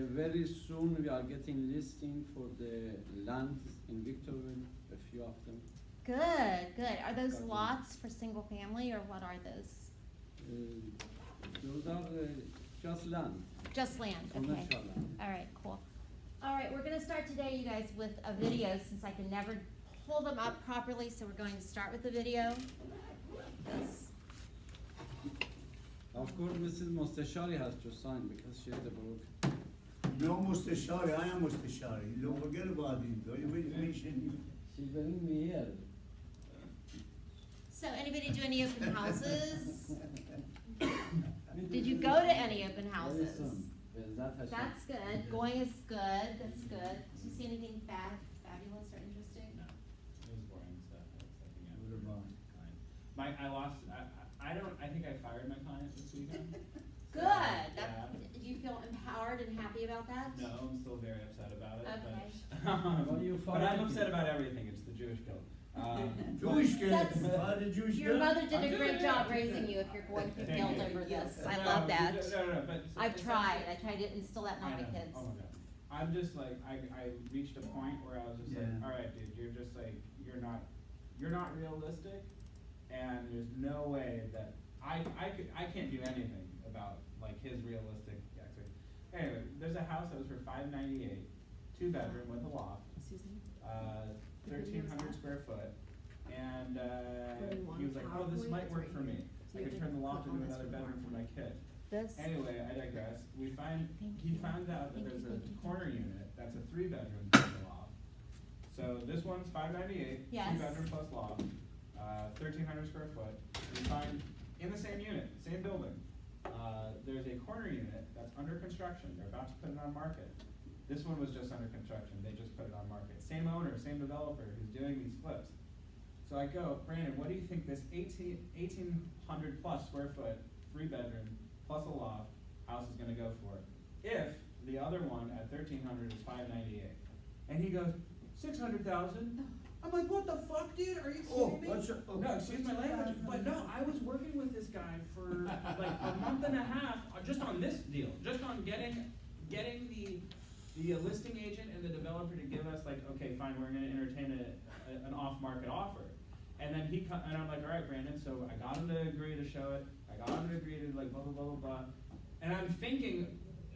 very soon we are getting listing for the lands in Victorville, a few of them. Good, good. Are those Got them. lots for single family or what are those? Those are just land, Just land, okay. commercial land. All right, cool. All right, we're gonna start today, you guys, with a video since I can never pull them up properly, so we're going to start with the video. This. Of course, Mrs. Mostashari has to sign because she's the broker. No Mustashari, I am Mustashari. Don't forget about it. Don't you mention. She's bringing me here. So anybody do any open houses? Did you go to any open Very houses? soon. Bezat Hashem. That's good. Going is good. That's good. Did you see anything fabulous or interesting? No, it was boring stuff. I was looking at What about? client. I think I fired my client this weekend. So, Good. yeah. Do you feel empowered and happy about that? No, I'm still very upset about it. Okay. What do you But I'm find? upset about everything. It's the Jewish guild. Jewish kid, That's- father Jewish Your kid. mother did a I'm great doing job it. raising you if you're going to be Thank killed you. over this. I No, love that. No, but I've it's tried. actually- I tried to instill that in all I my know. kids. Oh my god. I'm just like, I reached a point where I was just like, Yeah. alright dude, you're just like, you're not realistic, and there's no way that, I can't do anything about like his realistic expectations. Anyway, there's a house that was for $598, 2-bedroom with a loft, Excuse me? 1,300 square foot, and, What do you want, he was like, oh, this PowerPoint? might It's work right for me. here. So I you could have turn to the loft click on into this another for bedroom for my PowerPoint. kid. This. Anyway, I digress. He Thank you. found out that Thank there's you, a thank you. corner unit that's a 3-bedroom plus a loft. So this one's $598, Yes. 2-bedroom plus loft, 1,300 square foot. We find in the same unit, same building, there's a corner unit that's under construction. They're about to put it on market. This one was just under construction. They just put it on market. Same owner, same developer who's doing these flips. So I go, Brandon, what do you think this 1,800 plus square foot, 3-bedroom plus a loft house is gonna go for? If the other one at 1,300 is $598, and he goes, 600,000. I'm like, what the fuck, dude? Are you kidding me? No, excuse my language, but no, I was working with this guy for like a month and a half just on this deal, just on getting the listing agent and the developer to give us like, okay, fine, we're gonna entertain an off-market offer. And then and I'm like, all right, Brandon, so I got him to agree to show it, I got him to agree to like blah, blah, blah, blah, blah. And I'm thinking,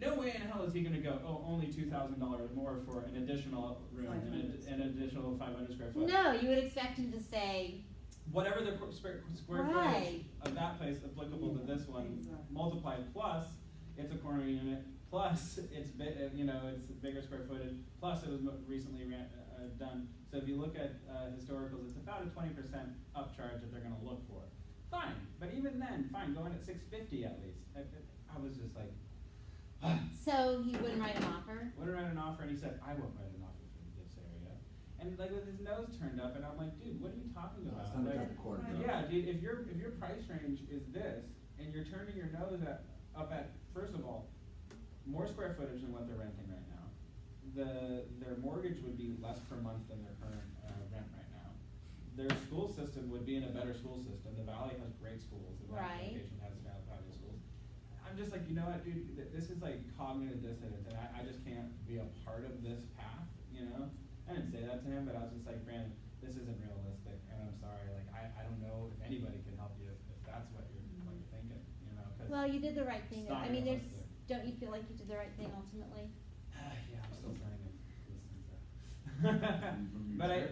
no way in hell is he gonna go, oh, only $2,000 more for an additional room, an additional 500 square foot. No, you would expect him to say, Whatever the square Right. footage of that place applicable to this one, Exactly. multiplied plus, it's a corner unit, plus it's it's bigger square footage, plus it was recently done. So if you look at historicals, it's about a 20% upcharge that they're gonna look for. Fine, but even then, fine, going at 650 at least. I was just like, so he wouldn't write an offer? wouldn't write an offer, and he said, I won't write an offer for this area. And like with his nose turned up, and I'm like, dude, what are you talking about? It's not Like, about the corner. yeah, dude, if your price range is this, and you're turning your nose up at, first of all, more square footage than what they're renting right now. Their mortgage would be less per month than their current rent right now. Their school system would be in a better school system. The Valley has great schools. The Valley Right. location has private schools. I'm just like, you know what, dude, this is like cognitive dissonance, and I just can't be a part of this path, you know? I didn't say that to him, but I was just like, Brandon, this isn't realistic, and I'm sorry, like, I don't know if anybody can help you if that's what you're thinking, you know? 'Cause Well, you did the right thing. it's not I mean, realistic. don't you feel like you did the right thing ultimately? Yeah, I'm still trying to listen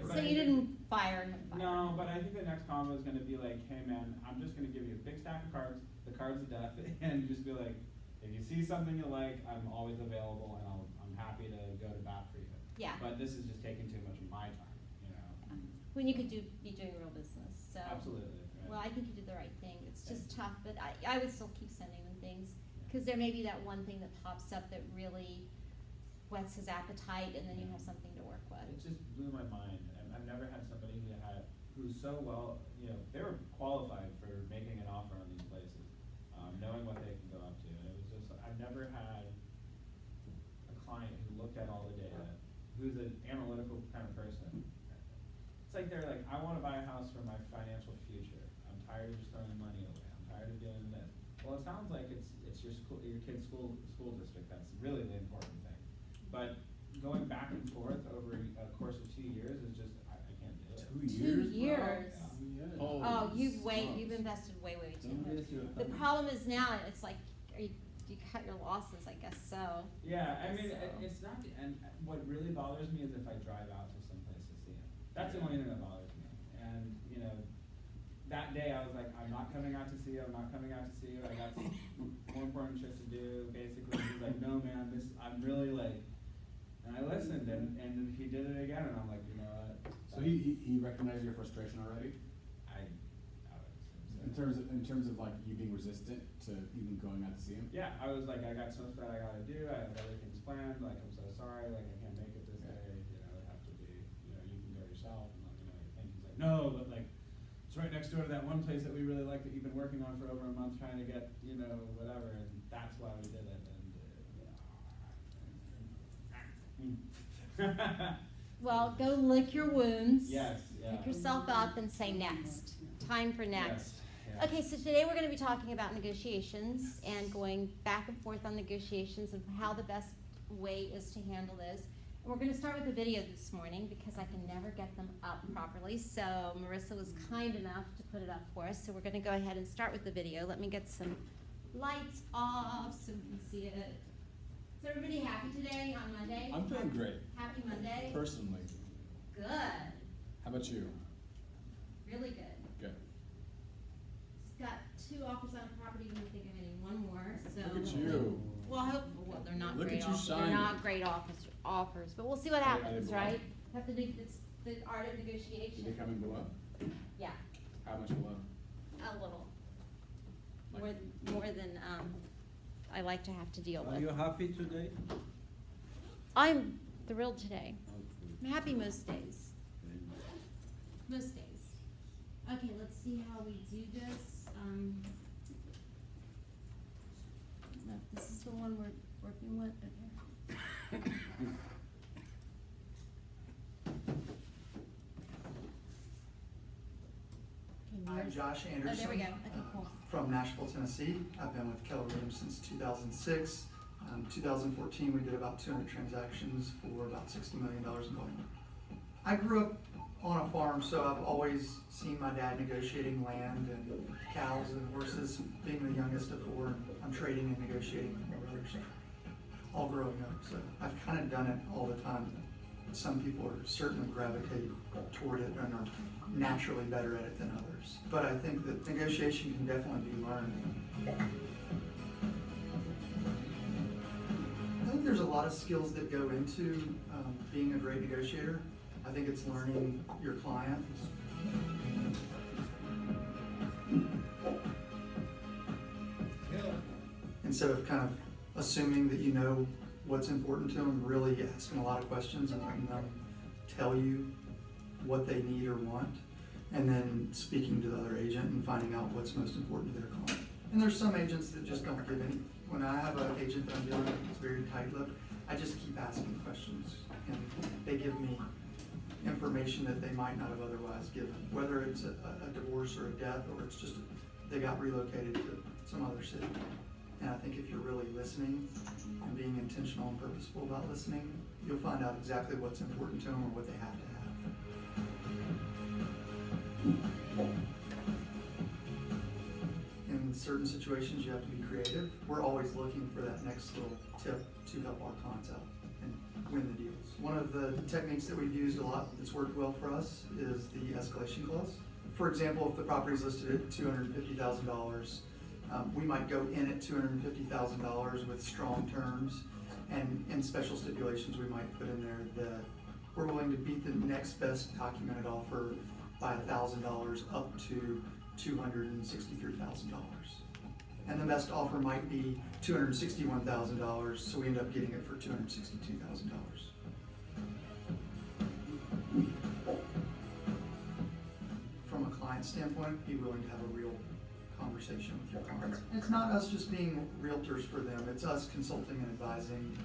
to. So you didn't fire him? No, but I think the next combo is gonna be like, hey man, I'm just gonna give you a big stack of cards, the cards of death, and just be like, if you see something you like, I'm always available, and I'm happy to go to bat for you. Yeah. But this is just taking too much of my time, you know? When you could be doing real business, so. Absolutely, right. Well, I think you did the right thing. It's just Thank tough, but I would still keep sending them things. Cause there may be that one thing that pops up that really whets his appetite, and then you have something to work with. It just blew my mind. I've never had somebody who's so well, they were qualified for making an offer on these places, knowing what they can go up to. And it was just, I've never had a client who looked at all the data, who's an analytical kind of person. It's like they're like, I wanna buy a house for my financial future. I'm tired of just throwing money away. I'm tired of doing this. Well, it sounds like it's your kid's school district that's really the important but going back and forth over a course of 2 years is just, I can't do it. 2 2 years? years. Yeah. Oh, you've smokes. invested way too Don't much. waste your The time. problem is now, it's like, you cut your losses, I guess so. Yeah, I mean, So- it's not, and what really bothers me is if I drive out to someplace to see him. That's the only thing that bothers me. And, you know, that day I was like, I'm not coming out to see you, I'm not coming out to see you, I got some more important shit to do, basically. He's like, no, man, I'm really like, and I listened, and he did it again, and I'm like, you know what? So he recognized your frustration already? I would assume so. In terms of like you being resistant to even going out to see him? Yeah, I was like, I got stuff that I gotta do, I have other things planned, like, I'm so sorry, like, I can't make it this day, you know, it have to be, you know, you can go yourself, and let me know what you think. He's like, no, but like, it's right next door to that one place that we really like that you've been working on for over a month trying to get, you know, whatever, and that's why we did it, and, Well, go lick your wounds. Yes, yeah. Pick yourself up and say next. Time for next. Yes, yeah. Okay, so today we're gonna be talking about negotiations and going back and forth on negotiations and how the best way is to handle this. And we're gonna start with the video this morning because I can never get them up properly. So Marissa was kind enough to put it up for us. So we're gonna go ahead and start with the video. Let me get some lights off so we can see it. Is everybody happy today on Monday? I'm feeling great, Happy Monday? personally. Good, How about you? really good. Good. Just got 2 offers on a property, and I think I'm getting 1 more, so. Look at you. Well, I hope, well, they're not Look great at you offers, they're shining. not great offers, but we'll see what Are they happens, below? right? Have to do, it's the art of Are negotiation. they coming below? Yeah, How much below? a little, Like- more than, I like to have to deal Are you with. happy today? I'm thrilled today. Okay. I'm happy most days. Most days. Okay, let's see how we do this. No, this is the one we're working with, okay. Okay, I'm where's- Josh Oh, there we Anderson go, okay, cool. from Nashville, Tennessee. I've been with Keller Williams since 2006. 2014, we did about 200 transactions for about $60 million in volume. I grew up on a farm, so I've always seen my dad negotiating land and cows and horses. Being the youngest of 4, I'm trading and negotiating with my brothers all growing up. So I've kind of done it all the time. Some people are certainly gravitate toward it and are naturally better at it than others. But I think that negotiation can definitely be learned. I think there's a lot of skills that go into being a great negotiator. I think it's learning your client. Instead of kind of assuming that you know what's important to them, really asking a lot of questions and letting them tell you what they need or want, and then speaking to the other agent and finding out what's most important to their client. And there's some agents that just don't give any. When I have an agent that I'm dealing with that's very tight-lipped, I just keep asking questions, and they give me information that they might not have otherwise given, whether it's a divorce or a death, or it's just they got relocated to some other city. And I think if you're really listening and being intentional and purposeful about listening, you'll find out exactly what's important to them or what they have to have. In certain situations, you have to be creative. We're always looking for that next little tip to help our clients out and win the deals. One of the techniques that we've used a lot that's worked well for us is the escalation clause. For example, if the property is listed at $250,000, we might go in at $250,000 with strong terms, and in special stipulations, we might put in there that we're willing to beat the next best documented offer by $1,000 up to $263,000. And the best offer might be $261,000, so we end up getting it for $262,000. From a client standpoint, be willing to have a real conversation with your clients. And it's not us just being realtors for them, it's us consulting and advising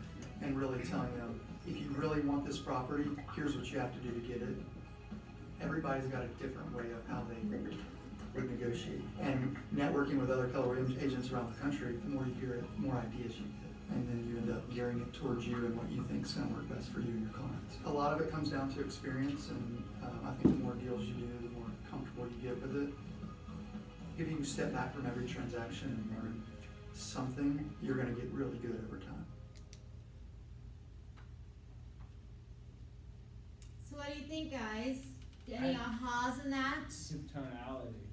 and really telling them, if you really want this property, here's what you have to do to get it. Everybody's got a different way of how they would negotiate. And networking with other Keller Williams agents around the country, the more you hear it, the more ideas you get. And then you end up gearing it towards you and what you think is going to work best for you and your clients. A lot of it comes down to experience, and I think the more deals you do, the more comfortable you get with it. If you can step back from every transaction and learn something, you're going to get really good over time. So what do you think, guys? Any ahas in that? It's his tonality.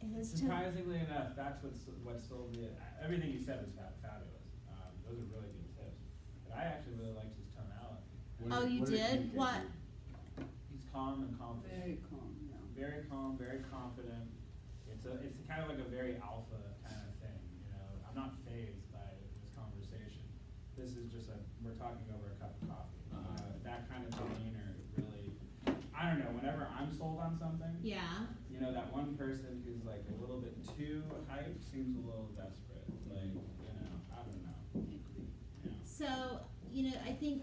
It is Surprisingly enough, that's what sold me. Everything you said was fabulous. Those are really good tips. But I actually really liked his tonality. Oh, you did? What? He's calm and confident. Very calm, yeah. Very calm, very confident. It's kind of like a very alpha kind of thing, you know. I'm not fazed by this conversation. This is just we're talking over a cup of coffee. That kind of demeanor really, I don't know, whenever I'm sold on something, Yeah. you know, that one person who's like a little bit too hyped seems a little desperate. Like, you know, I don't know. Yeah. So, I think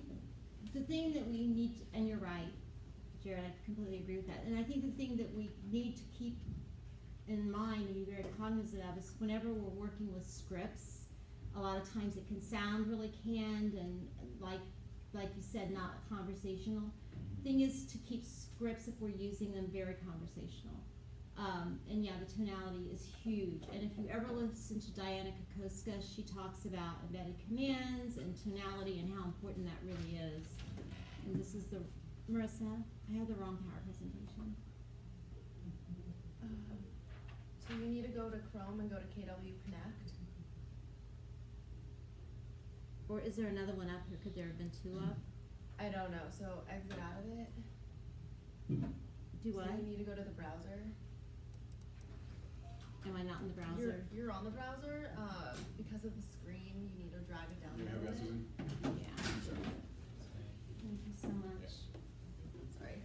the thing that we need, and you're right, Jared, I completely agree with that. And I think the thing that we need to keep in mind and be very cognizant of is whenever we're working with scripts, a lot of times it can sound really canned and like you said, not conversational. Thing is to keep scripts, if we're using them, very conversational. And yeah, the tonality is huge. And if you ever listen to Diana Kokoska, she talks about embedded commands and tonality and how important that really is. And this is Marissa, I have the wrong power presentation. So you need to go to Chrome and go to KW Connect. Or is there another one up here? Could there have been two up? I don't know, so exit out of it. Do what? So you need to go to the browser. Am I not in the browser? You're on the browser, because of the screen, you need to drag it down You a have little that, bit. Susan? Yeah. Thank you so much. Sorry.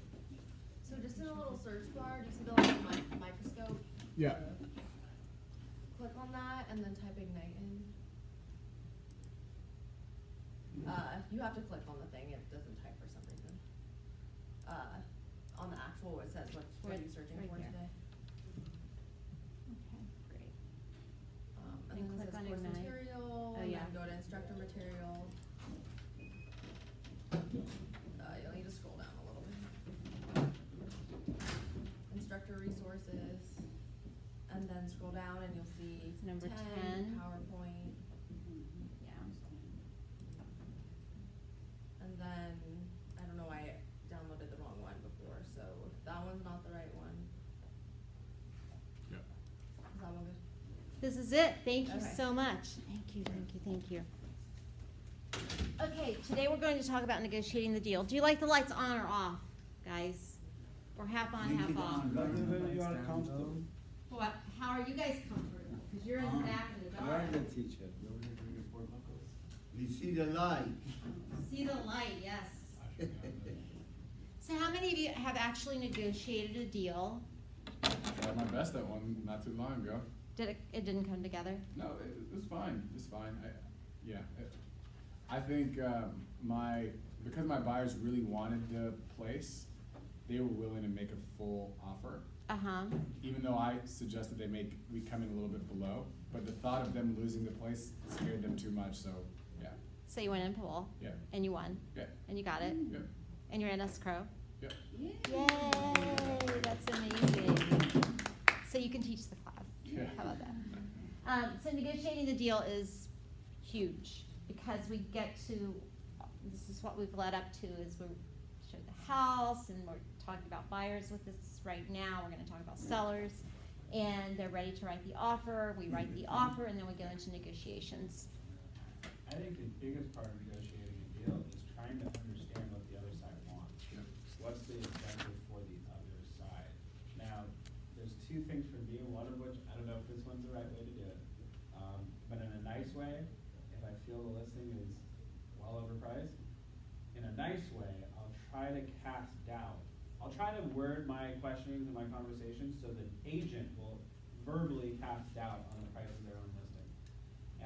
So just in a little search bar, do you see the little microscope? Yeah. Click on that and then type Ignite in. You have to click on the thing, it doesn't type for some reason. On the actual, it says what are you searching right for there. today? Okay, great. And And then click it says on course Ignite. material, Oh, and yeah. then go to instructor material. You'll need to scroll down a little bit. Instructor resources, and then scroll down and you'll see Number 10. 10, PowerPoint, Yeah. and then, I don't know why I downloaded the wrong one before, so if that one's not the right one. Yep. Is that one good? This is it. Thank you Okay. so much. Thank you, thank you, thank you. Okay, today we're going to talk about negotiating the deal. Do you like the lights on or off, guys? Or half on, Leave half it off? on, right? Whenever you are comfortable. What, how are you guys comfortable? Because you're in the back in the You are dark. the teacher. You see the light. See the light, yes. So how many of you have actually negotiated a deal? Tried my best at one not too long ago. It didn't come together? No, it was fine. It was fine. I think because my buyers really wanted the place, they were willing to make a full offer. Uh-huh. Even though I suggested we come in a little bit below, but the thought of them losing the place scared them too much. So yeah, So you went in pool? yeah, And you won? yeah, And you got it? yeah, And you're in escrow? yeah. Yay, that's amazing. So you can teach the class. Yeah. How about that? So negotiating the deal is huge because we get to, this is what we've led up to, is we show the house and we're talking about buyers with this right now. We're gonna talk about sellers and they're ready to write the offer. We write the offer and then we go into negotiations. I think the biggest part of negotiating a deal is trying to understand what the other side wants. Yep. What's the objective for the other side? Now, there's two things for me, one of which, I don't know if this one's the right way to do it. But in a nice way, if I feel the listing is well overpriced, in a nice way, I'll try to cast doubt. I'll try to word my questionings and my conversations so the agent will verbally cast doubt on the price of their own listing.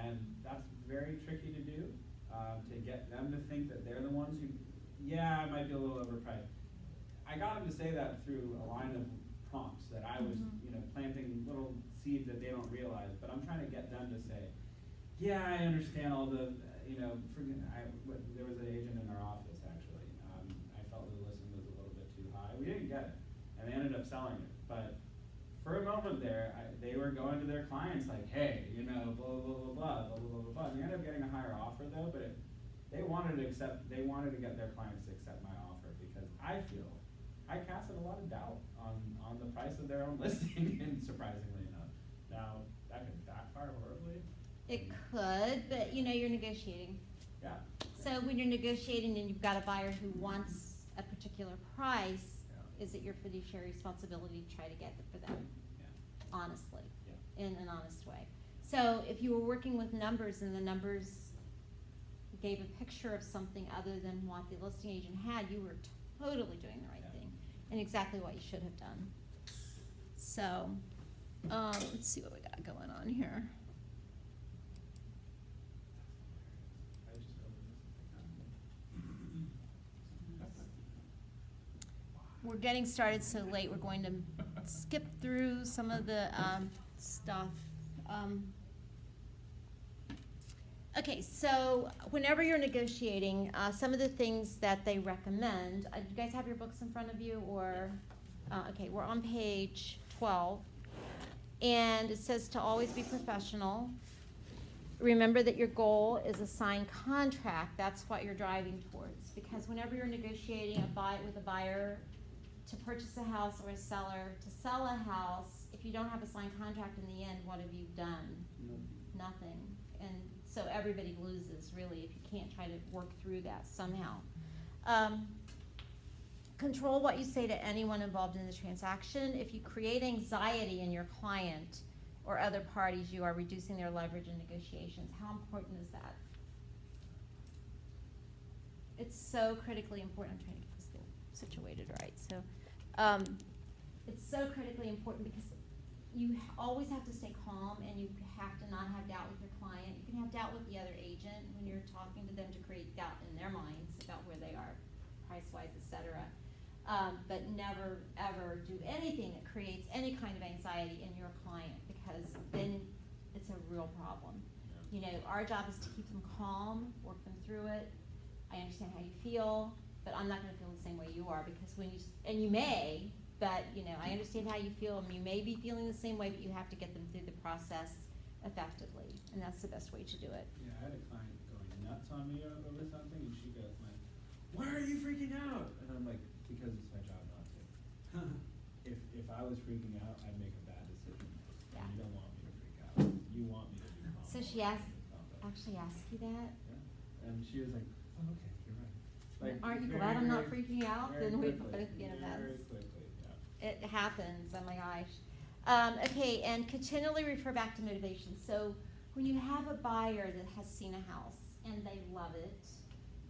And that's very tricky to do, to get them to think that they're the ones who, yeah, it might be a little overpriced. I got them to say that through a line of prompts that I was, planting little seeds that they don't realize, but I'm trying to get them to say, Yeah, I understand all the, there was an agent in our office, actually. I felt the listing was a little bit too high. We didn't get it, and they ended up selling it. But for a moment there, they were going to their clients like, hey, blah, blah, blah, blah, blah, blah, blah, blah, blah. And they ended up getting a higher offer though, but they wanted to get their clients to accept my offer because I casted a lot of doubt on the price of their own listing, and surprisingly enough. Now, that could backfire horribly. It could, but you're negotiating. Yeah. So when you're negotiating and you've got a buyer who wants a particular price, Yeah. is it your fiduciary responsibility to try to get it for them? Yeah. Honestly, Yeah. in an honest way. So if you were working with numbers and the numbers gave a picture of something other than what the listing agent had, you were totally doing the right Yeah. thing and exactly what you should have done. So, let's see what we got going on here. I just opened this. We're getting started so late, we're going to skip through some of the stuff. Okay, so whenever you're negotiating, some of the things that they recommend, do you guys have your books in front of you, or, okay, we're on page 12. And it says to always be professional. Remember that your goal is a signed contract. That's what you're driving towards. Because whenever you're negotiating with a buyer to purchase a house or a seller to sell a house, if you don't have a signed contract in the end, what have you done? Nothing. And so everybody loses, really, if you can't try to work through that somehow. Control what you say to anyone involved in the transaction. If you create anxiety in your client or other parties, you are reducing their leverage in negotiations. How important is that? It's so critically important. I'm trying to get this thing situated right. So, it's so critically important because you always have to stay calm, and you have to not have doubt with your client. You can have doubt with the other agent when you're talking to them to create doubt in their minds about where they are, price-wise, etc. But never, ever do anything that creates any kind of anxiety in your client, because then it's a real problem. Our job is to keep them calm, work them through it. I understand how you feel, but I'm not gonna feel the same way you are, because and you may, but, I understand how you feel, and you may be feeling the same way, but you have to get them through the process effectively, and that's the best way to do it. Yeah, I had a client going nuts on me over something, and she goes like, "Why are you freaking out?" And I'm like, "Because it's my job not to. If I was freaking out, I'd make a bad decision. Yeah. And you don't want me to freak out. You want me to be calm. So she actually asked you that? Yeah. And she was like, "Oh, okay, you're right." Like, Aren't you very, glad I'm not very- freaking out? very Then we'd quickly, both be in a very mess. quickly, yeah. It happens, oh my gosh. Okay, and continually refer back to motivation. So when you have a buyer that has seen a house and they love it,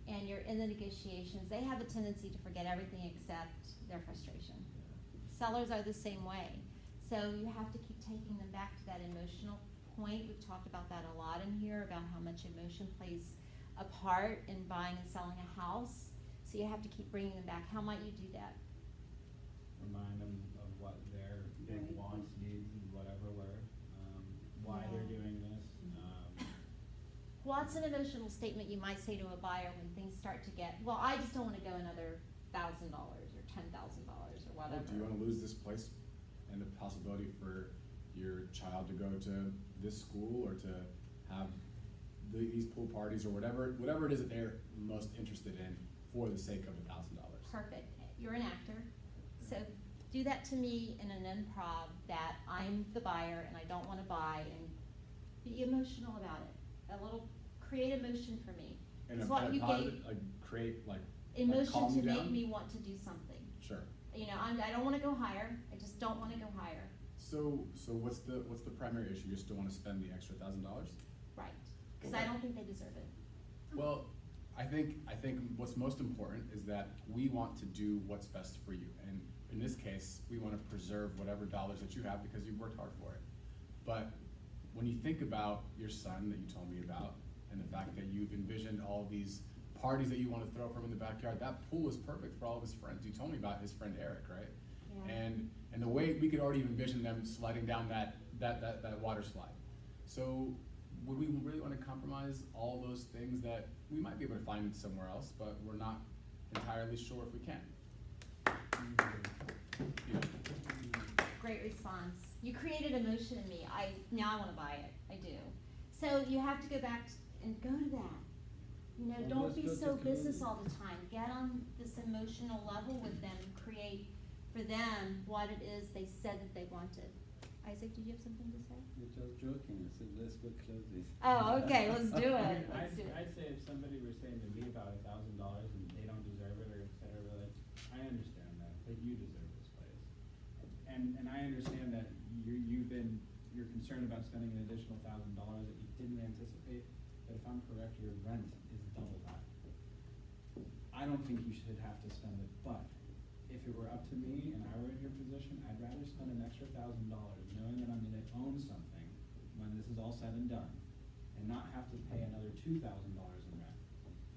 and you're in the negotiations, they have a tendency to forget everything except their frustration. Sellers are the same way. So you have to keep taking them back to that emotional point. We've talked about that a lot in here, about how much emotion plays a part in buying and selling a house. So you have to keep bringing them back. How might you do that? Remind them of what their big Right. wants, needs, and whatever were, why they're Yeah. doing this. What's an emotional statement you might say to a buyer when things start to get, well, I just don't want to go another $1,000 or $10,000 or whatever. Do you want to lose this place and the possibility for your child to go to this school, or to have these pool parties, or whatever it is that they're most interested in for the sake of $1,000? Perfect. You're an actor. So do that to me in an improv that I'm the buyer and I don't want to buy, and be emotional about it. Create emotion for me. And It's a what you positive, gave. like create like Emotion calm to you make down? me want to do something. Sure. I don't want to go higher. I just don't want to go higher. So what's the primary issue? You just don't want to spend the extra $1,000? Right. Because I Okay. don't think they deserve it. Well, I think what's most important is that we want to do what's best for you, and in this case, we want to preserve whatever dollars that you have because you've worked hard for it. But when you think about your son that you told me about, and the fact that you've envisioned all these parties that you want to throw from in the backyard, that pool is perfect for all of his friends. You told me about his friend Eric, right? Yeah. And the way we could already envision them sliding down that water slide. So would we really wanna compromise all those things that we might be able to find somewhere else, but we're not entirely sure if we can? You know, Great response. You created emotion in me. Now I wanna buy it. I do. So you have to go back and go to that. You know, Well, don't let's be go so to business community. all the time. Get on this emotional level with them, create for them what it is they said that they wanted. Isaac, did you have something to say? You're just joking, I said, let's go close this. Oh, okay, let's do I it. mean, Let's do it. I'd say if somebody were saying to me about $1,000 and they don't deserve it or et cetera, like, I understand that, but you deserve this place. And I understand that you're concerned about spending an additional $1,000 that you didn't anticipate, but if I'm correct, your rent is double that. I don't think you should have to spend it, but if it were up to me and I were in your position, I'd rather spend an extra $1,000 knowing that I'm gonna own something when this is all said and done, and not have to pay another $2,000 in rent.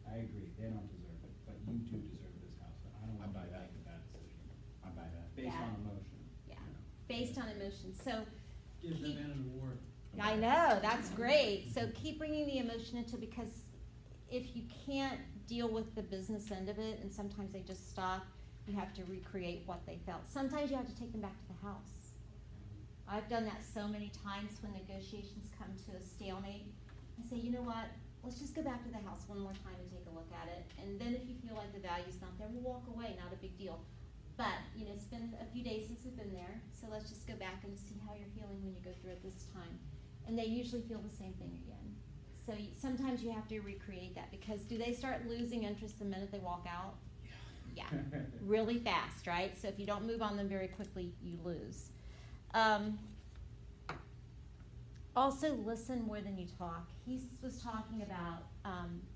I agree, they don't deserve it, but you do deserve this house, so I don't I want buy you to that. make a bad decision, I buy that. based Yeah. on emotion. Yeah, you know. based on emotion. So Give the keep- man an award. I know, that's great. So keep bringing the emotion into, because if you can't deal with the business end of it, and sometimes they just stop, you have to recreate what they felt. Sometimes you have to take them back to the house. I've done that so many times when negotiations come to a stalemate. I say, you know what, let's just go back to the house one more time and take a look at it. And then if you feel like the value's not there, we'll walk away, not a big deal. But, you know, it's been a few days since we've been there, so let's just go back and see how you're feeling when you go through it this time. And they usually feel the same thing again. So sometimes you have to recreate that, because do they start losing interest the minute they walk out? Yeah, really fast, right? So if you don't move on them very quickly, you lose. Also, listen more than you talk. He was talking about,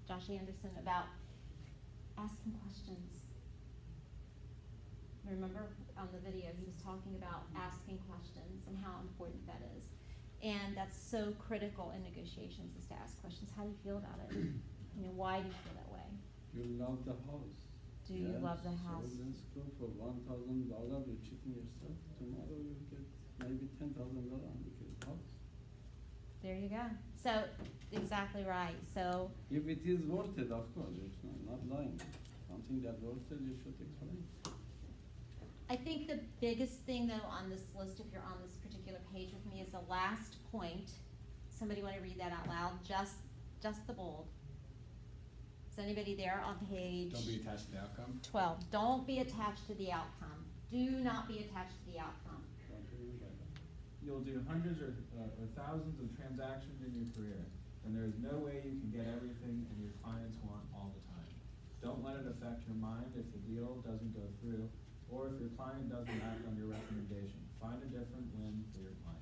Josh Anderson, about asking questions. Remember on the video, he was talking about asking questions and how important that is. And that's so critical in negotiations, is to ask questions. How do you feel about it? You know, why do you feel that way? You love the house. Do you love the house? So let's go for $1,000, you're cheating yourself. Tomorrow you get maybe $10,000 and you get a house. There you go. So, exactly right. So, If it is worth it, of course, it's not lying. Something that worth it, you should explain. I think the biggest thing though on this list, if you're on this particular page with me, is the last point. Somebody wanna read that out loud? Just the bold. Is anybody there on page? Don't be attached to the outcome. 12. Don't be attached to the outcome. Do not be attached to the outcome. What do you mean by that? You'll do hundreds or thousands of transactions in your career, and there is no way you can get everything and your clients want all the time. Don't let it affect your mind if the deal doesn't go through, or if your client doesn't act on your recommendation. Find a different win for your client.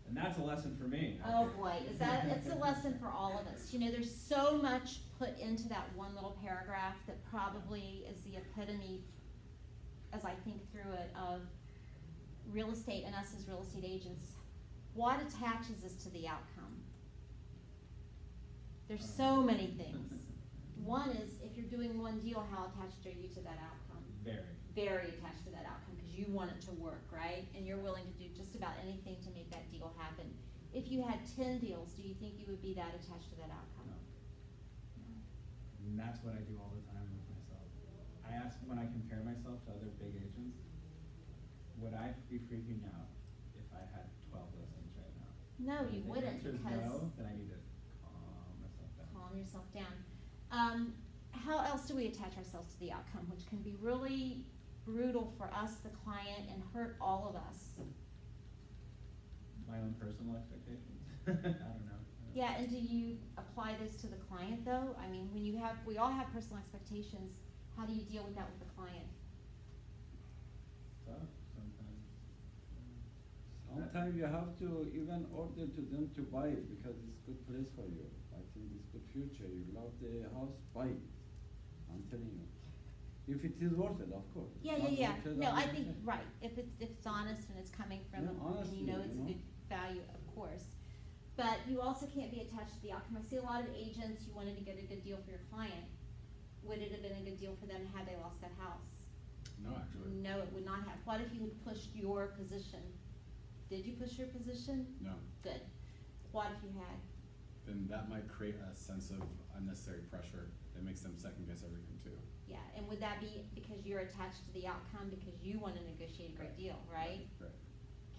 And that's a lesson for me. Oh boy, it's a lesson for all of us. You know, there's so much put into that one little paragraph that probably is the epitome, as I think through it, of real estate and us as real estate agents. What attaches us to the outcome? There's so many things. One is, if you're doing one deal, how attached are you to that outcome? Very. Very attached to that outcome, because you want it to work, right? And you're willing to do just about anything to make that deal happen. If you had 10 deals, do you think you would be that attached to that outcome? No. No. And that's what I do all the time with myself. I ask, when I compare myself to other big agents, would I be freaking out if I had 12 listings right now? No, you If the wouldn't, answer is because no, then I need to calm myself down. calm yourself down. How else do we attach ourselves to the outcome, which can be really brutal for us, the client, and hurt all of us? My own personal expectations. I don't know. Yeah, and do you apply this to the client though? I mean, when we all have personal expectations, how do you deal with that with the client? Tough sometimes. Sometimes you have to even order to them to buy it because it's good place for you. I think it's good future. You love the house, buy it. I'm telling you. If it is worth it, of course. It's Yeah. not worth it, No, I'm I not think, saying. right, if it's honest and it's coming from, Yeah, and honestly, you know it's you know. good value, of course. But you also can't be attached to the outcome. I see a lot of agents, you wanted to get a good deal for your client. Would it have been a good deal for them had they lost that house? No, actually, No, it would not have. What if you had pushed your position? Did you push your position? no. Good. What if you had? then that might create a sense of unnecessary pressure that makes them second guess everything too. Yeah, and would that be because you're attached to the outcome because you want to negotiate a great deal, right? Right.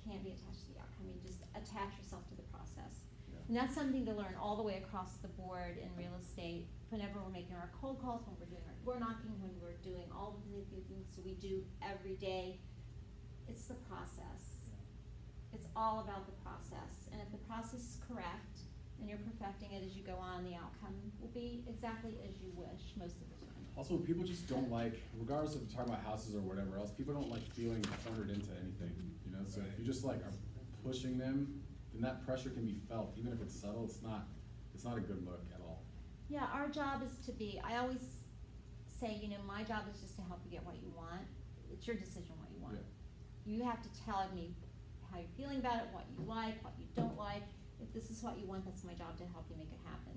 Can't be attached to the outcome, you just attach yourself to the process. Yeah. And that's something to learn all the way across the board in real estate, whenever we're making our cold calls, when we're doing our door knocking, when we're doing all of the things that we do every day. It's the process. It's all about the process, and if the process is correct, and you're perfecting it as you go on, the outcome will be exactly as you wish most of the time. Also, people just don't like, regardless of talking about houses or whatever else, people don't like feeling cornered into anything, you know? So if you just like are pushing them, then that pressure can be felt, even if it's subtle, it's not a good look at all. Yeah, our job is to be, I always say, you know, my job is just to help you get what you want. It's your decision what you want. Yeah. You have to tell me how you're feeling about it, what you like, what you don't like. If this is what you want, that's my job to help you make it happen.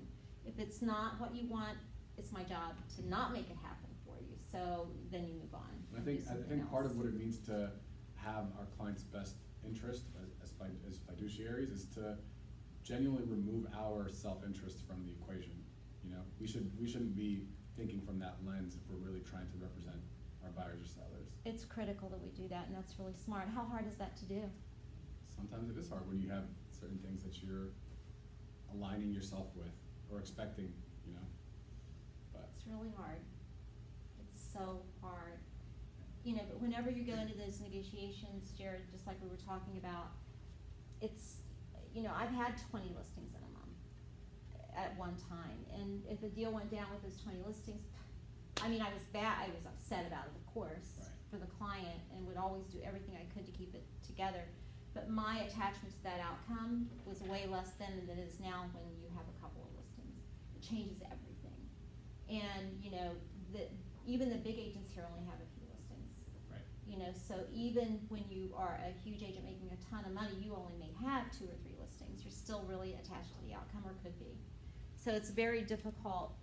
If it's not what you want, it's my job to not make it happen for you. So then you move on. And I and do think something part of else. what it means to have our client's best interest as fiduciaries is to genuinely remove our self-interest from the equation. You know, we shouldn't be thinking from that lens if we're really trying to represent our buyers or sellers. It's critical that we do that, and that's really smart. How hard is that to do? Sometimes it is hard when you have certain things that you're aligning yourself with or expecting, you know, but. It's really hard. It's so hard. You know, but whenever you go into those negotiations, Jared, just like we were talking about, it's, you know, I've had 20 listings in a month at one time, and if a deal went down with those 20 listings, I mean, I was upset about it, of course, Right. for the client, and would always do everything I could to keep it together. But my attachment to that outcome was way less then than it is now when you have a couple of listings. It changes everything. And, you know, even the big agents here only have a few listings. Right. You know, so even when you are a huge agent making a ton of money, you only may have 2 or 3 listings. You're still really attached to the outcome, or could be. So it's very difficult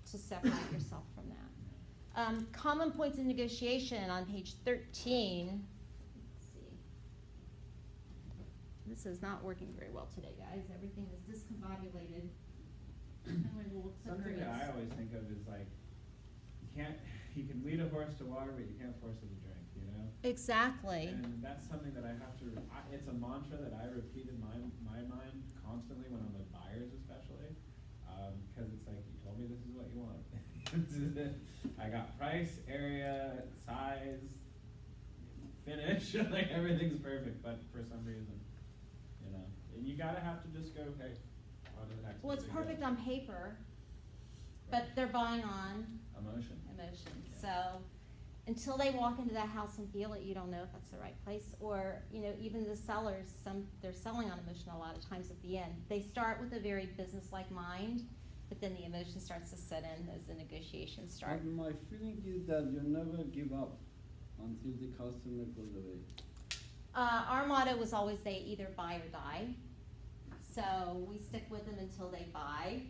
to separate yourself from that. Common points of negotiation on page 13. Let's see. This is not working very well today, guys. Everything is discombobulated. I'm going to look for Something that grades. I always think of is like, you can lead a horse to water, but you can't force it to drink, you know? Exactly. And that's something that I have to, it's a mantra that I repeat in my mind constantly when I'm with buyers especially, cause it's like, you told me this is what you want. I got price, area, size, finish, like everything's perfect, but for some reason, you know, and you gotta have to just go, okay, on to the next Well, one. it's perfect on paper, but they're buying on Emotion. emotion. Yeah. So until they walk into that house and feel it, you don't know if that's the right place. Or, you know, even the sellers, they're selling on emotion a lot of times at the end. They start with a very business-like mind, but then the emotion starts to set in as the negotiations start. But my feeling is that you never give up until the customer goes away. Our motto was always they either buy or die. So we stick with them until they buy,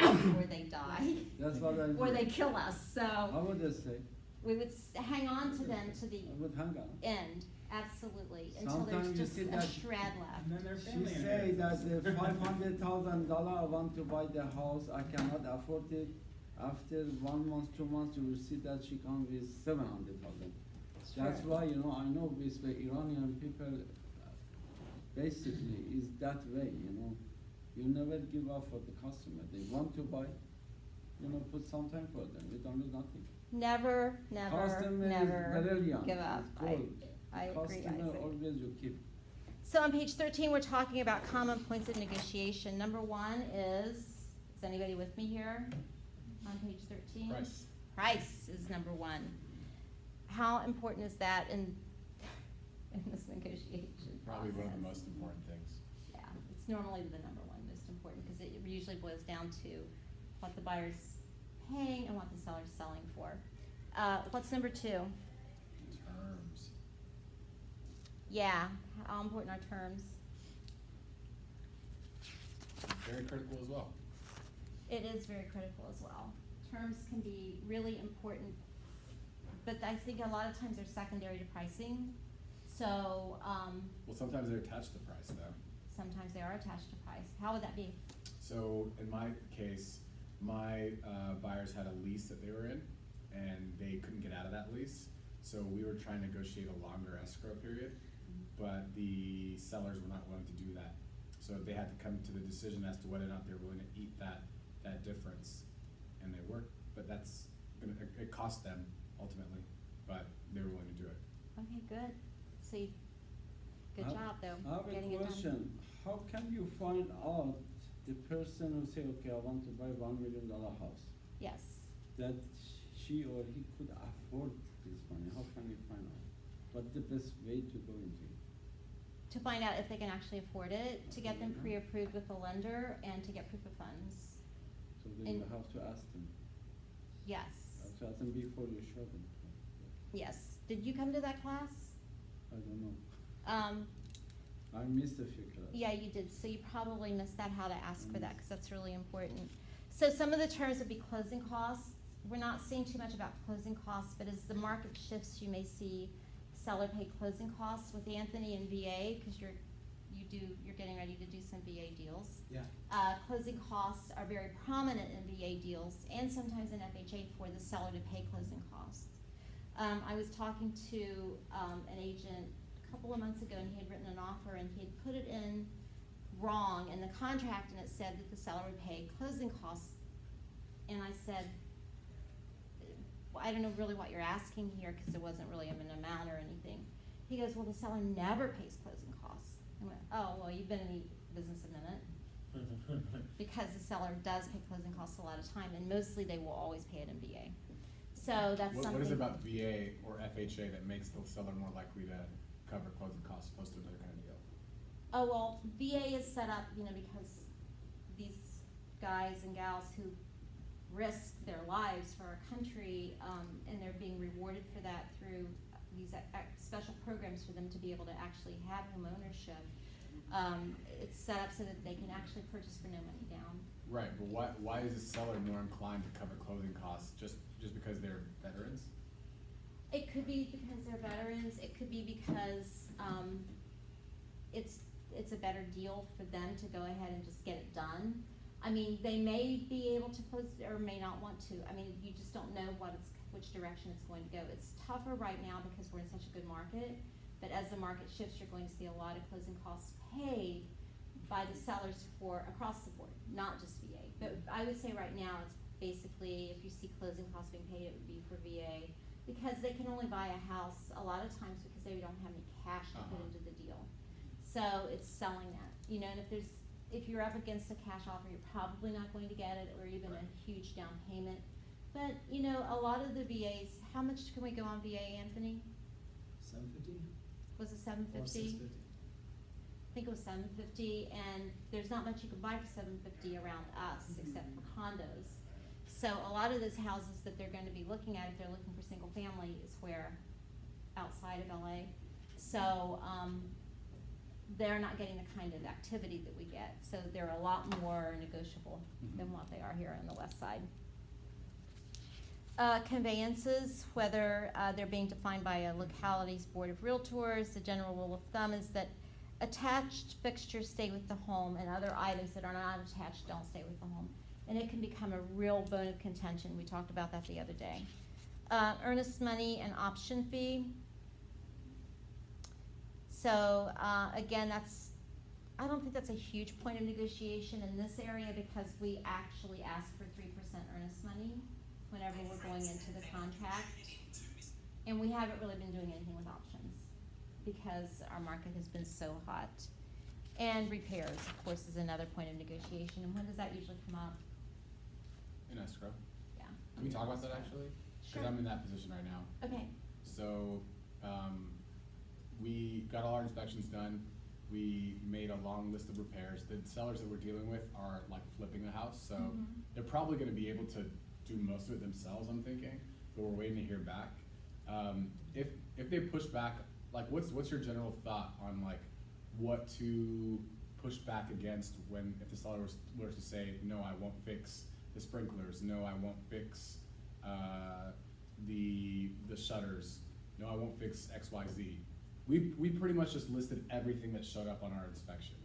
or they die, That's what I or do. they kill us. So How would I say? we would hang on to them to the I would hang on. end, absolutely, until Sometimes you there's just see a that- shred And left. then their She family say inherits that it. $500,000 I want to buy the house, I cannot afford it. After 1 month, 2 months, you will see that she comes with 700,000. That's Sure. why, you know, I know with the Iranian people, basically is that way, you know. You never give up for the customer. They want to buy, you know, put some time for them. We don't lose nothing. Never, never, Customer never is brilliant. give up. It's gold. I agree, Customer Isaac. always you keep. So on page 13, we're talking about common points of negotiation. Number 1 is anybody with me here on page 13? Price. Price is number 1. How important is that in this negotiation Probably one of the process? most important things. Yeah, it's normally the number 1 most important, because it usually boils down to what the buyer's paying and what the seller's selling for. What's number 2? Terms. Yeah, how important are terms? Very critical as well. It is very critical as well. Terms can be really important, but I think a lot of times they're secondary to pricing. So, Well, sometimes they're attached to price though. sometimes they are attached to price. How would that be? So in my case, my buyers had a lease that they were in, and they couldn't get out of that lease. So we were trying to negotiate a longer escrow period, but the sellers were not willing to do that. So they had to come to the decision as to whether or not they're willing to eat that difference, and they were. But that's it cost them ultimately, but they were willing to do it. Okay, good. So you, good job though, I have getting a it done. question. How can you find out the person who say, okay, I want to buy $1 million house, Yes. that she or he could afford this money? How can you find out? What's the best way to go into it? To find out if they can actually afford it, to get them Mhm. pre-approved with the lender, and to get proof of funds. So then you And- have to ask them. Yes. You have to ask them before you show them. Yes. Did you come to that class? I don't know. Um, I missed a few classes. yeah, you did. So you probably missed that, how to ask for that, because that's really important. So some of the terms would be closing costs. We're not seeing too much about closing costs, but as the market shifts, you may see seller pay closing costs with Anthony and VA, because you're getting ready to do some VA deals. Yeah. Closing costs are very prominent in VA deals and sometimes in FHA for the seller to pay closing costs. I was talking to an agent a couple of months ago, and he had written an offer, and he had put it in wrong in the contract, and it said that the seller would pay closing costs. And I said, I don't know really what you're asking here, because it wasn't really an amount or anything. He goes, well, the seller never pays closing costs. I went, oh, well, you've been in the business a minute. Because the seller does pay closing costs a lot of time, and mostly they will always pay it in VA. So that's something. What is it about VA or FHA that makes the seller more likely to cover closing costs opposed to another kind of deal? Oh, well, VA is set up, because these guys and gals who risk their lives for our country, and they're being rewarded for that through these special programs for them to be able to actually have home ownership. It's set up so that they can actually purchase for no money down. Right, but why is the seller more inclined to cover closing costs just because they're veterans? It could be because they're veterans, it could be because, it's a better deal for them to go ahead and just get it done. I mean, they may be able to close or may not want to. I mean, you just don't know which direction it's going to go. It's tougher right now because we're in such a good market, but as the market shifts, you're going to see a lot of closing costs paid by the sellers for across the board, not just VA. But I would say right now, it's basically, if you see closing costs being paid, it would be for VA, because they can only buy a house a lot of times because they don't have any cash to put into the deal. So it's selling that, and if you're up against a cash offer, you're probably not going to get it, or even a huge down payment. But, a lot of the VAs, how much can we go on VA, Anthony? 750? Was it Or 750? 650? I think it was 750, and there's not much you can buy for 750 around us, except for condos. So a lot of those houses that they're gonna be looking at, if they're looking for single family, is where, outside of LA. So, they're not getting the kind of activity that we get, so they're a lot more negotiable than what they are here on the west side. Conveyances, whether they're being defined by a locality's board of realtors, the general rule of thumb is that attached fixtures stay with the home, and other items that are not attached don't stay with the home. And it can become a real bone of contention. We talked about that the other day. Earnest money and option fee. So again, I don't think that's a huge point of negotiation in this area, because we actually ask for 3% earnest money whenever we're going into the contract. And we haven't really been doing anything with options because our market has been so hot. And repairs, of course, is another point of negotiation. And when does that usually come up? In escrow. Yeah. Can we talk about that actually? Sure. Because I'm in that position right now. Okay. So, we got all our inspections done. We made a long list of repairs. The sellers that we're dealing with are like flipping the house, so Mhm. they're probably gonna be able to do most of it themselves, I'm thinking, but we're waiting to hear back. If they push back, like what's your general thought on like what to push back against if the seller were to say, no, I won't fix the sprinklers, no, I won't fix the shutters, no, I won't fix XYZ. We pretty much just listed everything that showed up on our inspection.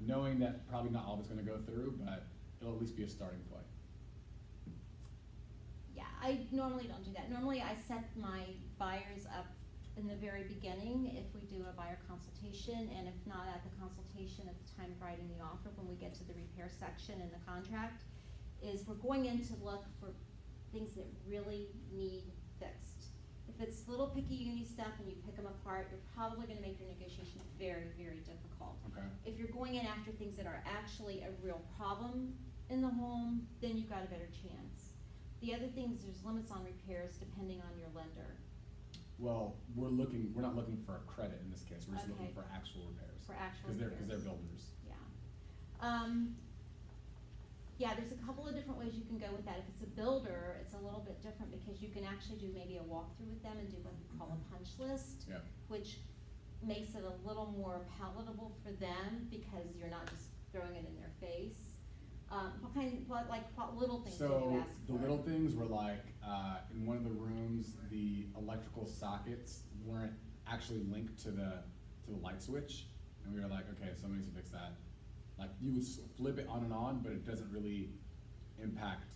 knowing that probably not all of it's gonna go through, but it'll at least be a starting point. Yeah, I normally don't do that. Normally I set my buyers up in the very beginning if we do a buyer consultation, and if not at the consultation, at the time of writing the offer, when we get to the repair section in the contract, is we're going in to look for things that really need fixed. If it's little picky uni stuff and you pick them apart, you're probably gonna make your negotiation very, very difficult. Okay. If you're going in after things that are actually a real problem in the home, then you've got a better chance. The other thing is there's limits on repairs depending on your lender. Well, we're not looking for a credit in this case, we're just looking Okay. for actual repairs. For actual Cause they're repairs. builders. Yeah. Yeah, there's a couple of different ways you can go with that. If it's a builder, it's a little bit different because you can actually do maybe a walkthrough with them and do what we call a punch list. Yeah. Which makes it a little more palatable for them because you're not just throwing it in their face. What little things do you So, ask for? the little things were like, in one of the rooms, the electrical sockets weren't actually linked to the light switch. And we were like, okay, somebody needs to fix that. Like, you would flip it on and on, but it doesn't really impact